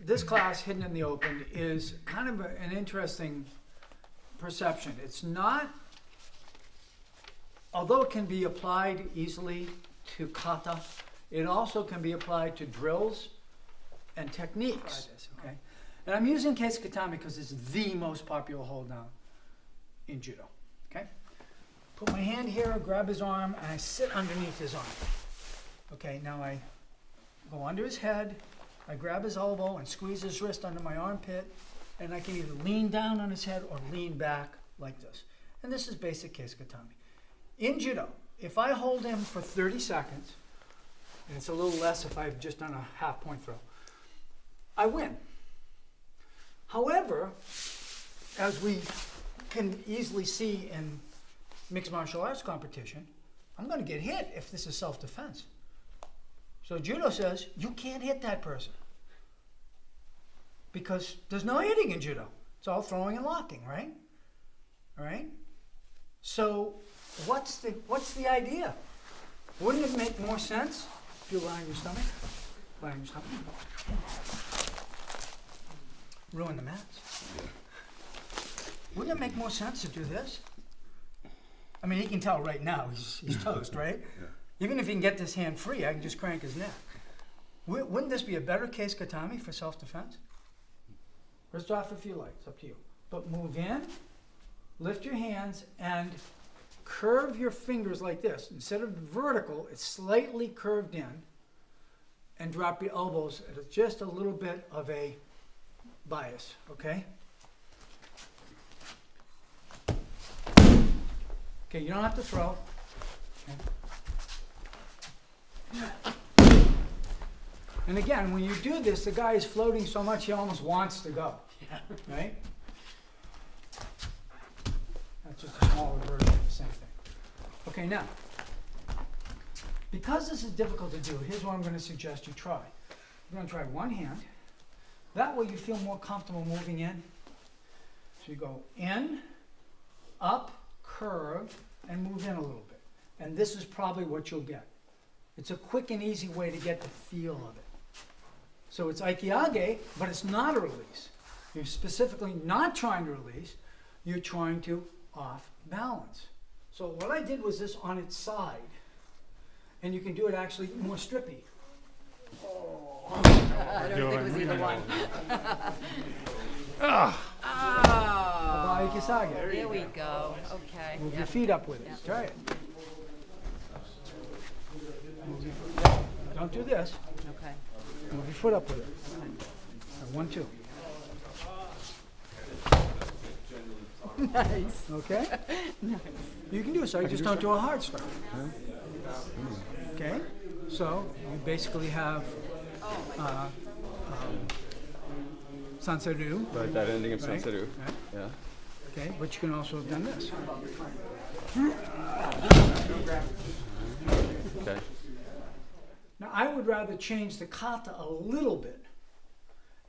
this class, Hidden in the Open, is kind of an interesting perception. It's not, although it can be applied easily to kata, it also can be applied to drills and techniques. Okay? And I'm using Keisa Katami because it's the most popular hold down in judo. Okay? Put my hand here, grab his arm, and I sit underneath his arm. Okay, now I go under his head, I grab his elbow and squeeze his wrist under my armpit, and I can either lean down on his head or lean back like this. And this is basic Keisa Katami. In judo, if I hold him for 30 seconds, and it's a little less if I've just done a half point throw, I win. However, as we can easily see in mixed martial arts competition, I'm going to get hit if this is self-defense. So judo says, you can't hit that person. Because there's no hitting in judo. It's all throwing and locking, right? All right? So what's the idea? Wouldn't it make more sense if you lie on your stomach? Lie on your stomach. Ruin the mats. Wouldn't it make more sense to do this? I mean, he can tell right now he's toast, right? Yeah. Even if he can get this hand free, I can just crank his neck. Wouldn't this be a better Keisa Katami for self-defense? Wrist off if you like, it's up to you. But move in, lift your hands, and curve your fingers like this. Instead of vertical, it's slightly curved in, and drop your elbows at just a little bit of a bias, okay? Okay, you don't have to throw. Okay. And again, when you do this, the guy is floating so much he almost wants to go. Yeah. Right? That's just a smaller version of the same thing. Okay, now, because this is difficult to do, here's what I'm going to suggest you try. You're going to try one hand. That way you feel more comfortable moving in. So you go in, up, curve, and move in a little bit. And this is probably what you'll get. It's a quick and easy way to get the feel of it. So it's Aiki-age, but it's not a release. You're specifically not trying to release, you're trying to off balance. So what I did was this on its side. And you can do it actually more strippy. I don't think it was either one. There we go. Okay. Move your feet up with it. Try it. Don't do this. Okay. Move your foot up with it. 1, 2. Nice. Okay? Nice. You can do it, so you just don't do a hard start. Okay? So you basically have Sanseru. Right, that ending of Right? Sanseru. Right? Yeah. Okay, but you can also have done this. Okay. Now I would rather change the kata a little bit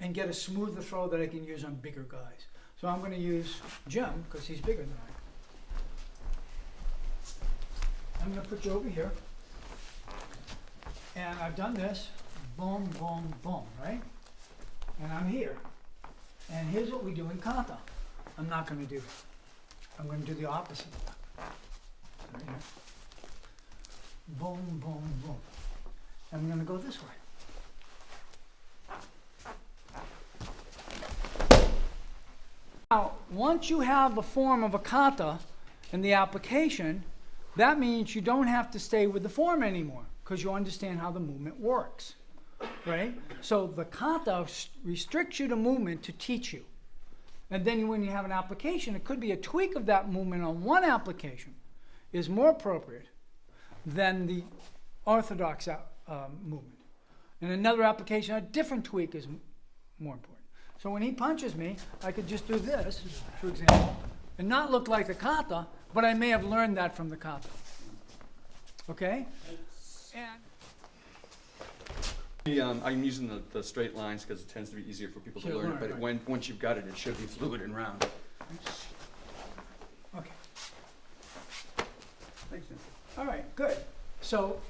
and get a smoother throw that I can use on bigger guys. So I'm going to use Jim because he's bigger than I am. I'm going to put you over here. And I've done this. Boom, boom, boom, right? And I'm here. And here's what we do in kata. I'm not going to do that. I'm going to do the opposite of that. Right here. Boom, boom, boom. And I'm going to go this way. Now, once you have the form of a kata in the application, that means you don't have to stay with the form anymore because you understand how the movement works, right? So the kata restricts you to movement to teach you. And then when you have an application, it could be a tweak of that movement on one application is more appropriate than the orthodox movement. In another application, a different tweak is more important. So when he punches me, I could just do this, for example, and not look like the kata, but I may have learned that from the kata. Okay? And I'm using the straight lines because it tends to be easier for people to learn it, but once you've got it, it should be fluid and round. okay. Thanks, Nancy. All right, good. So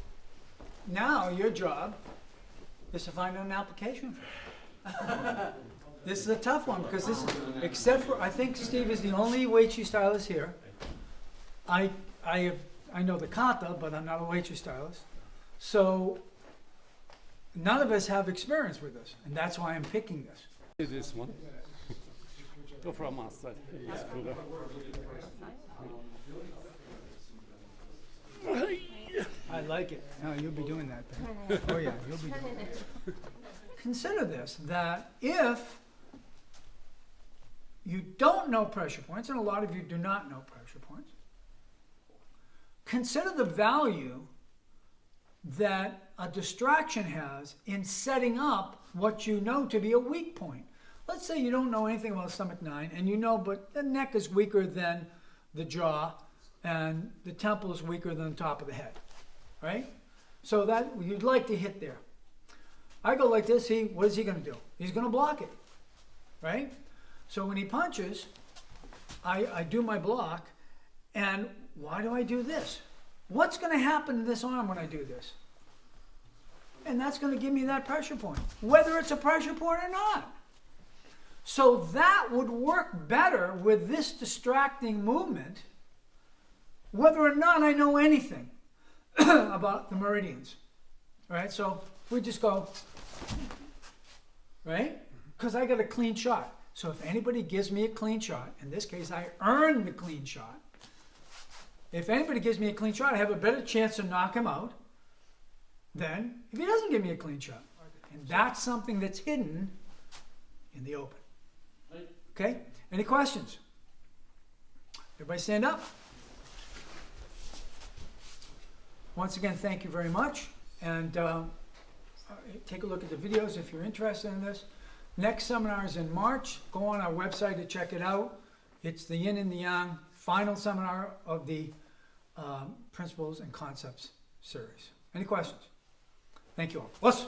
now your job is to find an application for it. This is a tough one because this, except for, I think Steve is the only Wei-Chi stylist here. I know the Kata, but I'm not a Wei-Chi stylist. So none of us have experience with this, and that's why I'm picking this. This one. Go from outside. It's cooler. I like it. No, you'll be doing that then. Oh yeah, you'll be doing it. Consider this, that if you don't know pressure points, and a lot of you do not know pressure points, consider the value that a distraction has in setting up what you know to be a weak point. Let's say you don't know anything about stomach 9, and you know, but the neck is weaker than the jaw, and the temple is weaker than the top of the head, right? So that you'd like to hit there. I go like this, what is he going to do? He's going to block it, right? So when he punches, I do my block, and why do I do this? What's going to happen to this arm when I do this? And that's going to give me that pressure point, whether it's a pressure point or not. So that would work better with this distracting movement, whether or not I know anything about the meridians. Right? So if we just go, right? Because I got a clean shot. So if anybody gives me a clean shot, in this case I earned the clean shot. If anybody gives me a clean shot, I have a better chance to knock him out than if he doesn't give me a clean shot. And that's something that's hidden in the open. Okay? Any questions? Everybody stand up. Once again, thank you very much. And take a look at the videos if you're interested in this. Next seminar is in March. Go on our website to check it out. It's the Yin and the Yang final seminar of the Principles and Concepts series. Any questions? Thank you all. Let's.